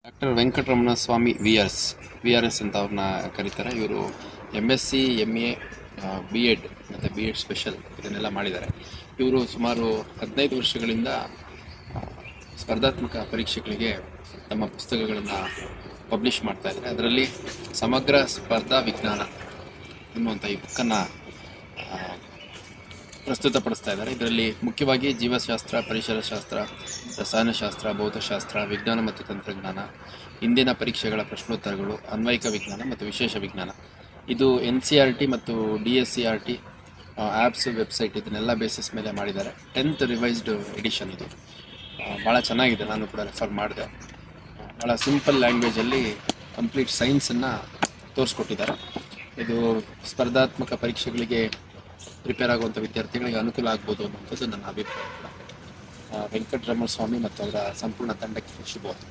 Doctor Venkataramana Swamy V R S ಅಂತ ಅವ್ರನ್ನ ಕರೀತಾರೆ. ಇವರು MSc MA B.Ed ಮತ್ತು B.Ed ಸ್ಪೆಷಲ್ ಇದನ್ನೆಲ್ಲ ಮಾಡಿದ್ದಾರೆ. ಇವರು ಸುಮಾರು 15 ವರ್ಷಗಳಿಂದ ಸ್ಪರ್ಧಾತ್ಮಕ ಪರೀಕ್ಷೆಗಳಿಗೆ ತಮ್ಮ ಪುಸ್ತಕಗಳನ್ನು ಪಬ್ಲಿಷ್ ಮಾಡ್ತಾ ಇದ್ದಾರೆ. ಅದರಲ್ಲಿ ಸಮಗ್ರ ಸ್ಪರ್ಧಾ ವಿಜ್ಞಾನ ಎನ್ನುವಂಥ ಈ ಬುಕ್ಕನ್ನು ಪ್ರಸ್ತುತಪಡಿಸ್ತಾ ಇದ್ದಾರೆ. ಇದರಲ್ಲಿ ಮುಖ್ಯವಾಗಿ ಜೀವಶಾಸ್ತ್ರ, ಪರಿಸರಶಾಸ್ತ್ರ, ರಸಾಯನಶಾಸ್ತ್ರ, ಭೌತಶಾಸ್ತ್ರ, ವಿಜ್ಞಾನ ಮತ್ತು ತಂತ್ರಜ್ಞಾನ, ಇಂದಿನ ಪರೀಕ್ಷೆಗಳ ಪ್ರಶ್ನೋತ್ತರಗಳು, ಅನ್ವಯಿಕ ವಿಜ್ಞಾನ ಮತ್ತು ವಿಶೇಷ ವಿಜ್ಞಾನ. ಇದು NCERT ಮತ್ತು DSCRT ಆ್ಯಪ್ಸ್ ವೆಬ್ಸೈಟ್ ಇದನ್ನೆಲ್ಲ ಬೇಸಿಸ್ ಮೇಲೆ ಮಾಡಿದ್ದಾರೆ. 10th ರಿವೈಸ್ಡ್ ಎಡಿಷನ್ ಇದು. ಭಾಳ ಚೆನ್ನಾಗಿದೆ, ನಾನು ಕೂಡ ರೆಫರ್ ಮಾಡಿದೆ. ಭಾಳ ಸಿಂಪಲ್ ಲ್ಯಾಂಗ್ವೇಜಲ್ಲಿ ಕಂಪ್ಲೀಟ್ ಸೈನ್ಸನ್ನು ತೋರಿಸ್ಕೊಟ್ಟಿದ್ದಾರೆ. ಇದು ಸ್ಪರ್ಧಾತ್ಮಕ ಪರೀಕ್ಷೆಗಳಿಗೆ ಪ್ರಿಪೇರ್ ಆಗುವಂಥ ವಿದ್ಯಾರ್ಥಿಗಳಿಗೆ ಅನುಕೂಲ ಆಗ್ಬೋದು ಅನ್ನೋಂಥದ್ದು ನನ್ನ ಅಭಿಪ್ರಾಯ. ವೆಂಕಟರಮಣ ಸ್ವಾಮಿ ಮತ್ತು ಅವರ ಸಂಪೂರ್ಣ ತಂಡಕ್ಕೆ ಶುಭವಾಗಲಿ.